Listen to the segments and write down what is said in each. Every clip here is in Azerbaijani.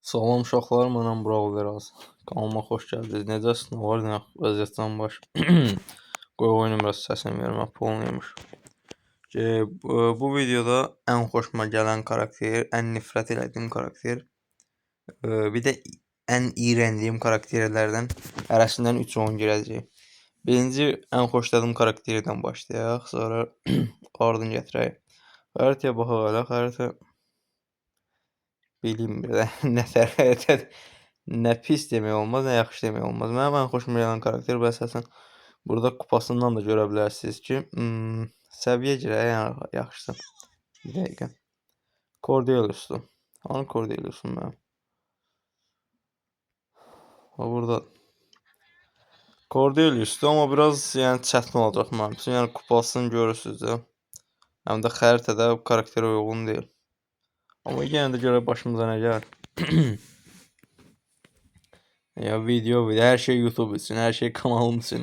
Salam uşaqlar, mənəm Brawl Veraz. Kanalıma xoş gəldiniz. Necəsiniz? Nə var, nə yox? Vəziyyətdən baş. Qoy oyunun biraz səsini vermə, polnuymuş. Bu videoda ən xoşuma gələn karakter, ən nifrət elədiyim karakter, bir də ən iğrəndiyim karakterlərdən hərəsindən 3 oyun girəcək. Birinci ən xoşladığım karakterdən başlayaq, sonra ardını gətirək. Xəritəyə baxaq elə, xəritə bilmiyorum nə xəritə nə pis demək olmaz, nə yaxşı demək olmaz. Mənim ən xoşuma gələn karakter bu əsasən burada kupasından da görə bilərsiniz ki, səviyyə girək yəni yaxşısı. Bir dəqiqə. Cordelius'dur. Hanı Cordelius'um mənim? Ha burada. Cordelius'dur, amma biraz yəni çətin olacaq mənim üçün. Yəni kupasını görürsünüz də. Həm də xəritədə bu karakterə uyğun deyil. Amma yenə də görə başımıza nə gəlir. Ya video, hər şey YouTube üçün, hər şey kanalım üçün.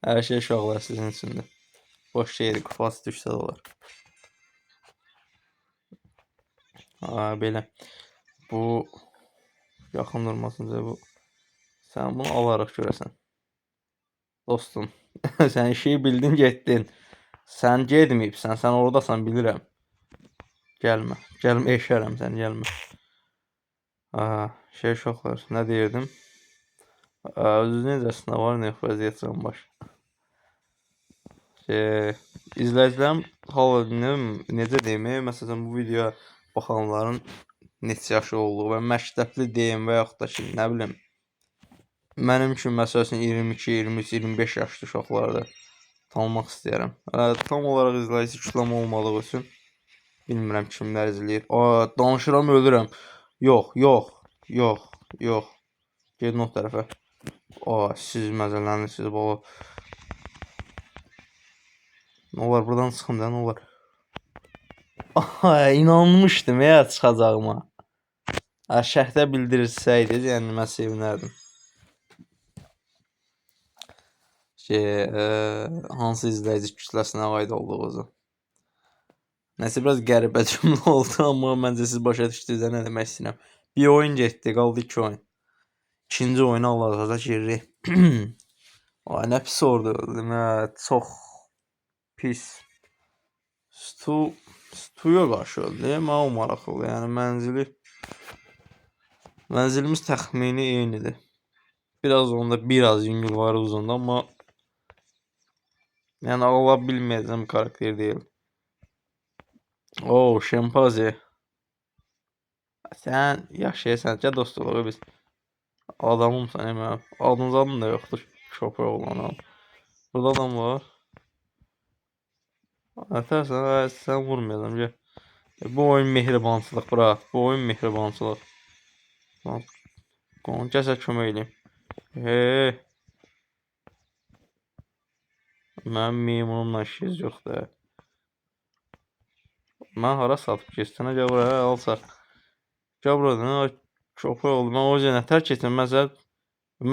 Hər şey uşaqlar sizin üçündür. Boş şeydir, kupası düşsə də olar. Belə. Bu yaxın durmasınca bu. Sən bunu alaraq görəsən. Dostum, sən işi bildin, getdin. Sən getməyibsən, sən oradasan, bilirəm. Gəlmə, gəlmə, eşərəm sən, gəlmə. Uşaqlar, nə deyirdim? Özünüz necəsində var, nə yox, vəziyyətdən baş. İzləyicilərim necə deyim, məsələn bu videoya baxanların neçə yaşı olduğu və məktəbli deyim və yaxud da ki, nə bilim, mənim üçün məsələn 22, 23, 25 yaşlı uşaqları tanımaq istəyirəm. Tam olaraq izləyici kütləm olmadığı üçün bilmirəm kimlər izləyir. Danışıram, ölürəm. Yox. Gedin o tərəfə. Siz məzələnirsiniz baba. Nə olar, buradan çıxım da, nə olar. İnanmışdım ya çıxacağıma. Şərhdə bildirsəydiniz, yəni mən sevinərdim. Hansı izləyici kütləsinə aid olduğunuzu. Nəsə biraz qəribə cümlə oldu, amma məncə siz başa düşdünüz nə demək istəyirəm. Bir oyun getdi, qaldı 2 oyun. İkinci oyunu Allah-Allah giririk. Nə pis ordu öldüm, çox pis. Stuya qarşı öldü. Mənə o maraqlıdır. Yəni mənzilimiz təxmini eynidir. Biraz onda biraz yüngül var uzunda, amma yəni ala bilməyəcəm karakter deyil. Şempazi. Sən yaşayırsan, gəl dostluğa biz. Adamımsan mənim. Adın da yoxdur. Köpək olanam. Burada adam var. Ətərsən, sən vurmayacam, gəl. Bu oyun mehribançılıq, bura. Bu oyun mehribançılıq. Gəsə kömək eləyim. Mənim meymunumla işiniz yoxdur. Mən hara satıb keçsənə, gəl buraya, alsaq. Gəl buradan, köpək oldu. Mən o yüzden nətər keçəm,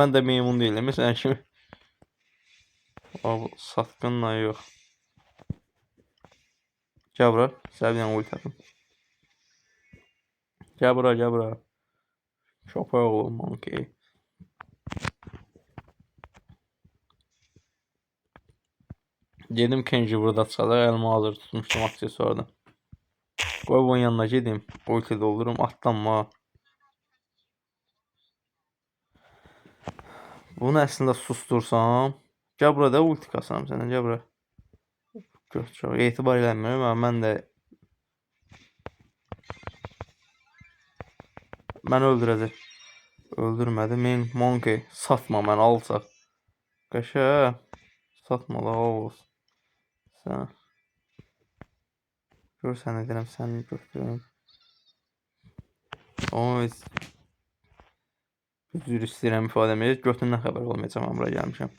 mən də meymun deyiləm, sən kimi. Satqınla yox. Gəl bura, səbiyən ulti atım. Gəl bura. Köpək oğlu, monkey. Dedim Kenji burada çıxacaq, əlimi hazır tutmuşdum aksesuardan. Qoy bunun yanına gedim, ulti doldurum, atlanma. Bunu əslində sustursam, gəl burada ulti kasam sənə, gəl bura. Çox etibar eləmirəm, amma mən də məni öldürəcək. Öldürmədi. Monkey. Satma mən, alsaq. Qəşə. Satma da, olsun. Sən. Gör sən edirəm, səni götürürəm. Üzr istəyirəm ifadəmi. Götündən xəbər olmayacam, mən bura gəlmişəm.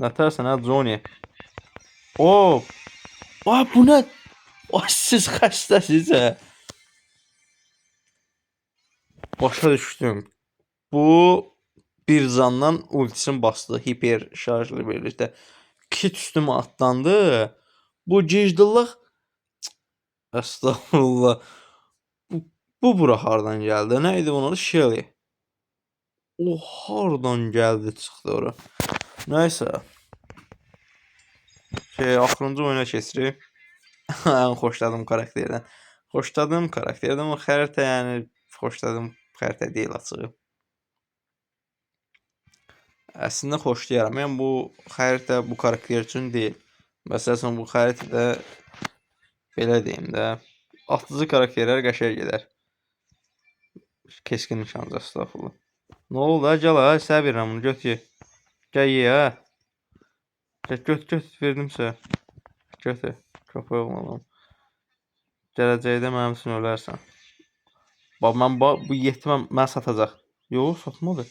Nətərsən, Johnny? Bu nə? Siz xəstəsiz, Başa düşdüm. Bu bir zandan ultisini bastı. Hiper şarjlı birlikdə. Kit üstümə atlandı. Bu gicdillıq. Estağfurullah. Bu bura hardan gəldi? Nə idi bunun adı? Shelly. O hardan gəldi çıxdı ora. Nəysə. Axırıncı oyuna keçirik. Ən xoşladığım karakterdən. Xoşladığım karakterdən o xəritə, yəni xoşladığım xəritə deyil açığı. Əslində xoşlayaram. Yəni bu xəritə bu karakter üçün deyil. Məsələn bu xəritədə belə deyim də, atıcı karakterlər qəşəng gedər. Keskin nişancı estağfurullah. Nə oldu? Gəl ha, sənə verirəm bunu, götür. Gəl ye ha. Götür, verdim sənə. Götür. Köpək oğlanım. Gələcəkdə mənim üçün ölərsən. Bax, bu yetiməm, mən satacaq. Yox, satmadı.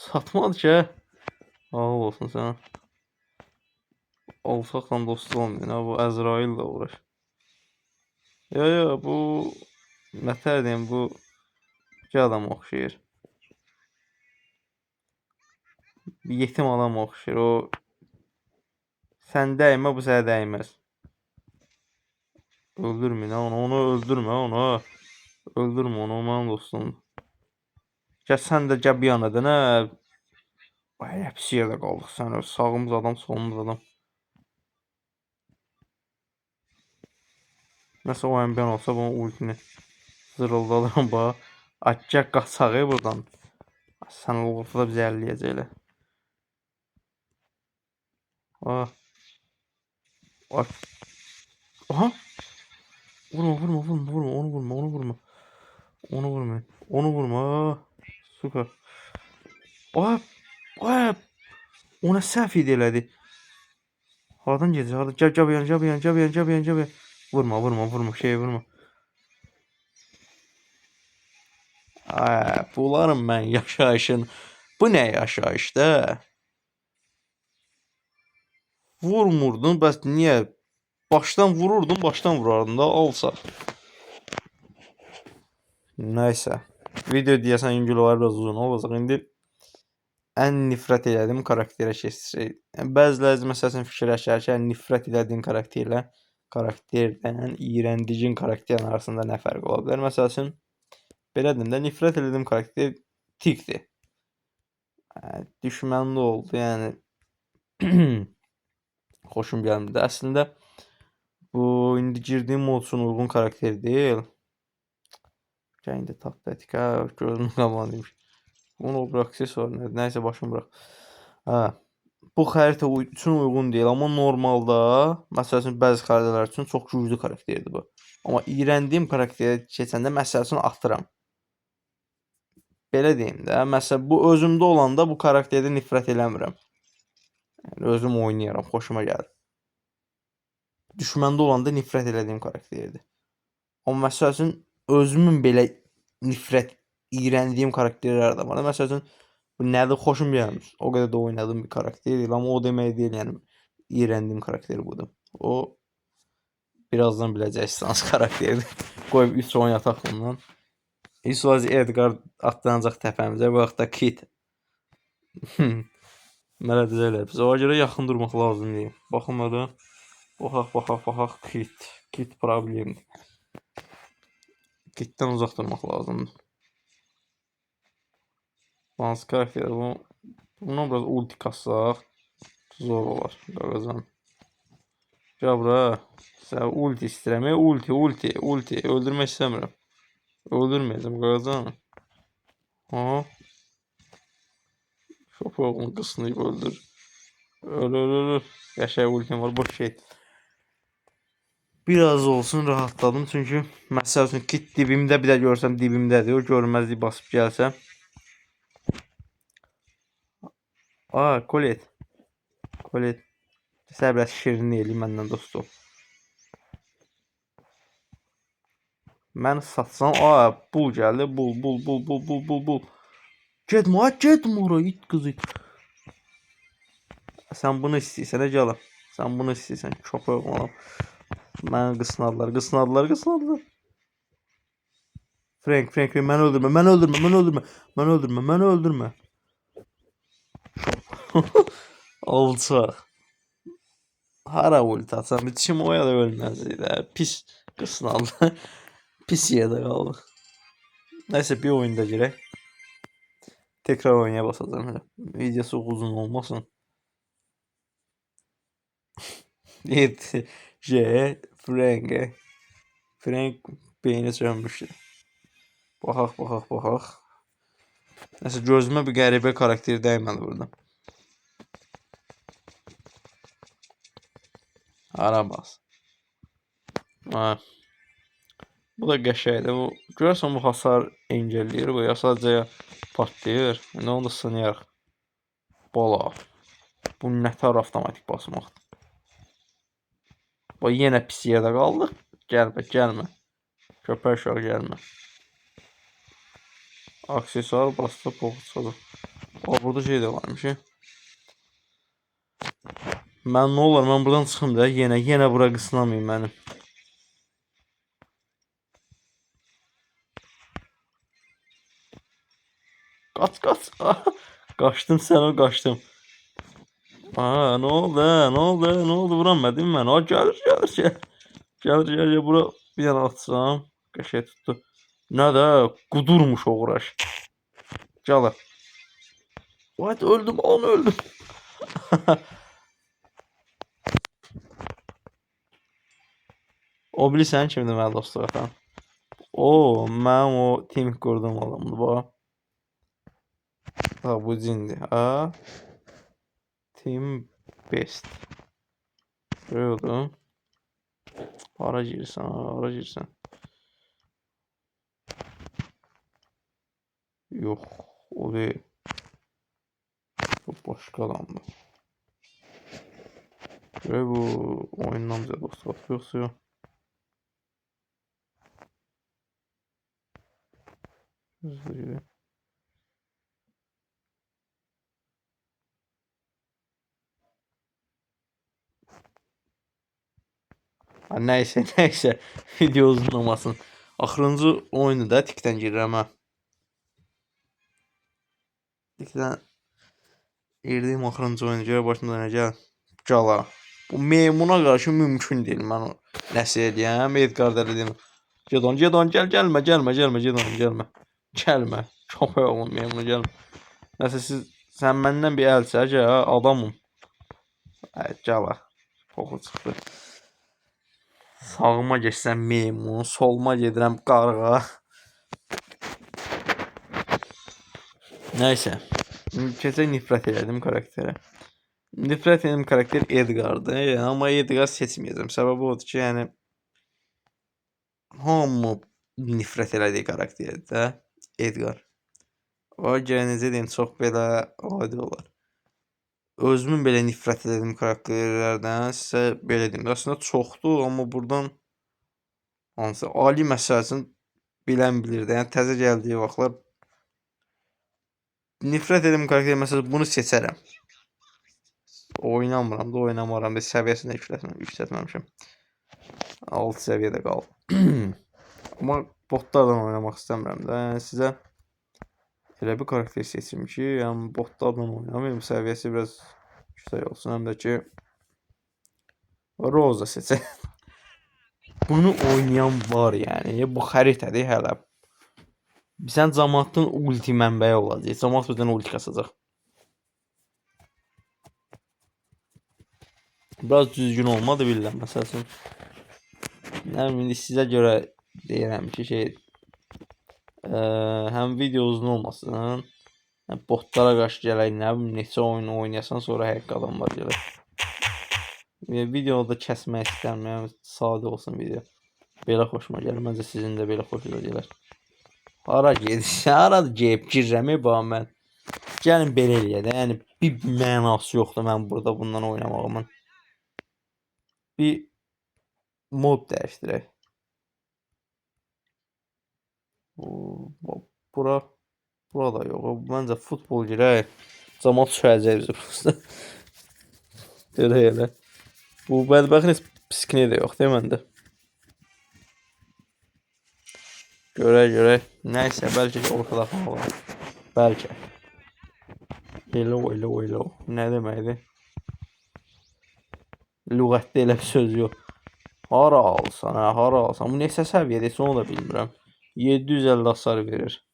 Satmadı ki. Ağıl olsun sənə. Alsaqla dost olmayın. Bu Əzrail də uğraş. Bu nətər deyim, bu iki adam oxşayır. Bir yetim adam oxşayır. O sən dəymə, bu sənə dəyməz. Öldürməyin onu öldürmə onu. Öldürmə onu, mənim dostumdur. Gəl sən də gəl bir yana da, nə? Bayağı pis yerdə qaldıq sən. Sağımız adam, solumuz adam. Nəsə o əmbiyan olsa bunun ultini zırıldadıram bax. Gəl qaçaq buradan. Sən olursa da bizi əlləyəcəklər. Aha. Vurma, onu vurma. Onu vurma. Suka. Ona səhv elədi. Hardan gedir? Hardan? Gəl bir yan. Vurma, vurma. Bunların mən yaşayışın. Bu nə yaşayışda? Vurmurdun, bəs niyə? Başdan vururdun, başdan vurardın da, alsa. Nəysə. Video deyəsən yüngül olar, biraz uzun olacaq. İndi ən nifrət elədiyim karakterə keçirik. Bəziləri məsələn fikirləşər ki, nifrət elədiyin karakterdən iyrəndicin karakterin arasında nə fərq ola bilər? Məsələn, belə deyim də, nifrət elədiyim karakter Tikdir. Düşmənli oldu, yəni xoşum gəlmədi. Əslində bu indi girdiyim mod üçün uyğun karakter deyil. İndi tapdatik, gözümün qabağına demiş. Bunu o aksesuar nədir? Nəysə başım bırax. Bu xəritə üçün uyğun deyil, amma normalda, məsələn, bəzi xəritələr üçün çox güclü karakterdir bu. Amma iyrəndiyim karakterə keçəndə məsələn atıram. Belə deyim də, məsələn bu özümdə olanda bu karakterdə nifrət eləmirəm. Yəni özüm oynayaram, xoşuma gəlir. Düşməndə olanda nifrət elədiyim karakterdir. Amma məsələn özümün belə nifrət, iyrəndiyim karakterlər də var. Məsələn bu nədir, xoşum gəlmir. O qədər də oynadığım bir karakter deyil, amma o demək deyil, yəni iyrəndiyim karakter budur. O birazdan biləcəksiniz karakterdir. Qoyub 3 oyun ataq bundan. İlk Edgar atlanacaq təpəmizə, bu vaxtda Kit. Mənə deyirlər, biz ona görə yaxın durmaq lazım deyil. Baxmadı. Baxaq, Kit problemdir. Kitdən uzaq durmaq lazımdır. Hansı karakter bu? Bundan biraz ulti kassaq zor olar. Qaqazan. Gəl bura. Sən ulti istəyirəm. Ulti. Öldürmək istəmirəm. Öldürməyəcəm Qaqazan. Köpək oğlunu qısnayıb öldür. Öl. Qəşəng ultim var, boş şey. Biraz olsun rahatladım, çünki məsəl üçün Kit dibimdə, bir də görsəm dibimdədir, o görünməzlik basıb gəlsə. Kolet. Sən biraz şirin eləyim, məndən dost ol. Məni satsan, bul gəldi, bul. Getmə ora, it qızı. Sən bunu istəyirsən, gəl. Sən bunu istəyirsən, köpək oğlanım. Məni qısnadılar. Frank, məni öldürmə. Alçaq. Hara ulti atsam, içim oya da ölməzdi də. Pis qısnadı. Pis yerdə qaldı. Neyse bir oyunda girək. Tekrar oynaya basacağım elə. Videosu uzun olmasın. 7 J Frank. Frank beyni sönmüşdür. Baxaq. Neyse gözümə bir qəribə karakter dəymədi burada. Arabas. Ha. Bu da qəşəngdir. Bu görürsən bu hasar engelləyir. Bu ya sadəcə patlayır. İndi onu da sınayarıq. Bala. Bu nətər avtomatik basmaqdır. Bu yenə pis yerdə qaldıq. Gəlmə. Köpək uşağı gəlmə. Aksesuar bastı poxutsadı. Burada şey də varmış. Mən nə olar? Mən buradan çıxım da yenə bura qısınamayım mənim. Qaç. Qaçdım sən o qaçdım. Aa, ne oldu? Vuranmadım mən. O gəlir. Bura bir yana atsam. Qəşəng tutdu. Nə də qudurmuş o uğraş. Gəlir. Vay öldüm. O bilirsən kimdir mənim dostluq atan? O, mənim o team qurduğum adamdır bu. Ha, bu cindir. Ha? Team best. Görüyordum. Hara girsən. Yox, o deyil. Bu başqa adamdır. Ve bu oyundan bize dostluq yoxsa. Neyse. Video uzunlamasın. Axırıncı oyunu da tikdən girirəm ha. Tikdən girdiyim axırıncı oyunu görə başımda necə cala. Bu meymuna qarşı mümkün deyil. Mən nəsə edəyəm. Edgar da dedim. Gedon gəlmə. Gedon gəlmə. Köpək oğlum meymuna gəlmə. Nəsə sən məndən bir əl çək ha, adamım. Cala. Poxu çıxdı. Sağıma geçsəm meymun, soluma gedirəm qarğa. Neyse. Keçək nifrət elədim karakterə. Nifrət etdiyim karakter Edgar'dır. Amma Edgar seçməyəcəm. Səbəbi odur ki, yəni hamı nifrət elədiyi karakterdir də Edgar. O necə deyim, çox belə adi olar. Özümün belə nifrət etdiyim karakterlərdən sizə belə deyim. Aslında çoxdur, amma buradan hansı Ali məsələsini bilən bilir də. Yəni təzə gəldiyi vaxtlar nifrət etdiyim karakter məsələn bunu seçərəm. Oynamaram da səviyyəsini yüksəltməmişəm. 6 səviyyədə qaldım. Amma botlarla oynamaq istəmirəm də. Yəni sizə elə bir karakter seçim ki, yəni botlarla oynamayım, səviyyəsi biraz yüksək olsun. Həm də ki Roza seçək. Bunu oynayan var yəni. Bu xəritədir hələ. Sən cəmaatın ulti mənbəyi olacaq. Cəmaat bizdən ulti kasacaq. Biraz düzgün olmadı bilirəm məsələn. Nə bilim sizə görə deyirəm ki, həm video uzun olmasın, botlara qarşı gələk, nə bilim neçə oyunu oynayasan, sonra həqiqi adamlar gələr. Videoda kəsmək istəmirəm, sadə olsun video. Belə xoşuma gəlir, məncə sizin də belə xoşuna gələr. Hara gedirsən, haradır geyib girirəm mən. Gəlin belə eləyək də, yəni bir mənası yoxdur mən burada bundan oynamağımın. Bir mod dəyişdirək. Burada yox. Məncə futbol girək. Cəmaat düşəcək bizi prosta. Elə. Bu bədbəxtiniz piskini də yox değil məndə. Görək. Nəysə, bəlkə ortada qalır. Bəlkə. Elə. Nə deməkdir? Lüğətdə elə bir söz yox. Hara alsan. Bu neçə səviyyədə isə onu da bilmirəm. 750 hasar verir.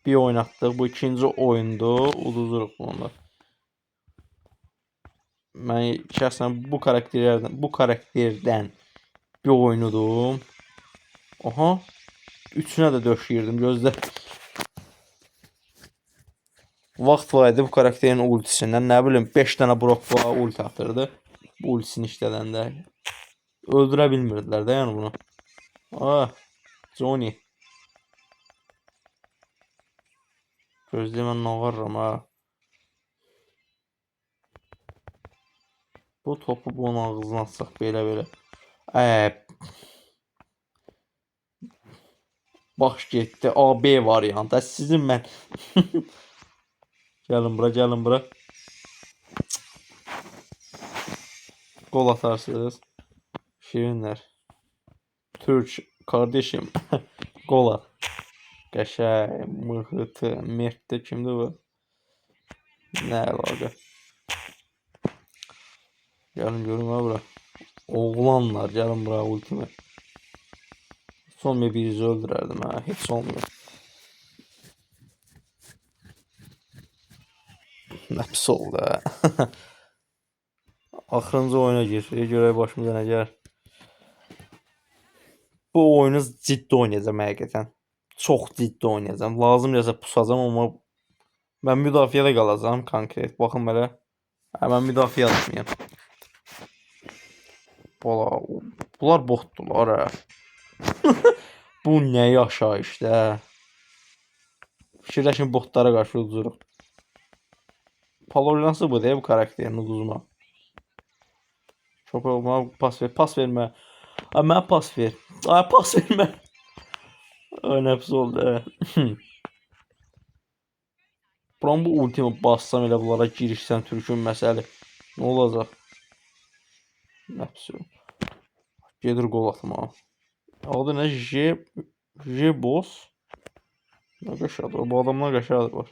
Bir oynatdıq. Bu ikinci oyundur. Uduzuruq bunu. Mən şəxsən bu karakterdən bir oynudum. Aha. Üçünə də döşəyirdim. Gözlə. Vaxt var idi bu karakterin ultisindən. Nə bilim 5 dənə Brock ulti atırdı. Bu ultisini işlədəndə. Öldürə bilmirdilər də yəni bunu. Ah. Johnny. Gözlə mən navarram ha. Bu topu bunun ağzına atsaq belə. Baş getdi. A, B variantı. Sizin mən. Gəlin bura. Gol atarsınız. Şirinler. Türk kardeşim. Gol at. Qəşəng, mıhıtı, Mert'te kimdi bu? Nə əlaqə? Gəlin görün ha bura. Oğlanlar gəlin bura ultimi. Son birisi öldürərdim ha. Heç olmuyor. Nə pis oldu ha. Axırıncı oyuna giririk. Görək başımıza nə gəlir. Bu oyunu ciddi oynayacağım həqiqətən. Çox ciddi oynayacağım. Lazım gəlsə pusacağım, amma mən müdafiədə qalacağam konkret. Baxın belə. Mən müdafiə atmayayım. Bunlar botdular ha. Bu nə yaşayışdı ha. Fikirləşin botlara qarşı uduzuruq. Paloryansı bu deyə bu karakterin uduzma. Çok olma, pas vermə. Mənə pas ver. Pas vermə. Nə pis oldu. Buram bu ultimi bassam elə bunlara girişsən Türkün məsəli. Nə olacaq? Nə pis oldu. Gedir qol atma. Adı nə? J-Boss. Nə qəşədir. Bu adamlar qəşədir var.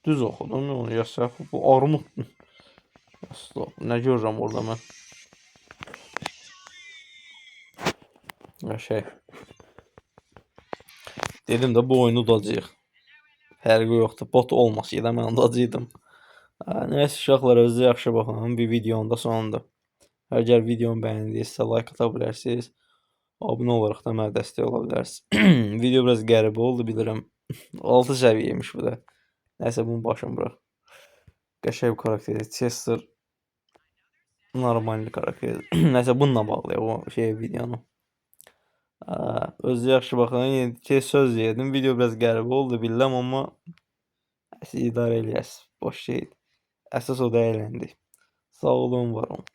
Düz oxudum onu ya səhv. Bu armud. Asla. Nə görürəm orada mən? Şey. Dedim də bu oyunu udacağıq. Fərqi yoxdur. Bot olmasaydı mən udacaqdım. Nəysə uşaqlar, özünüzə yaxşı baxın. Bir videonun da sonunda. Əgər videomu bəyəndinizsə like ata bilərsiniz. Abunə olaraq da mənə dəstək ola bilərsiniz. Video biraz qəribə oldu bilirəm. 6 səviyyəmiş bu da. Nəysə bunu başım bırax. Qəşəng bir karakter. Chester normal karakter. Nəysə bununla bağlayaq o videonu. Özünüzə yaxşı baxın. Tez söz yedim. Video biraz qəribə oldu bilirəm, amma siz idarə eləyəsiniz. Boş şeydir. Əsas o da əyləndi. Sağ olun, var olun.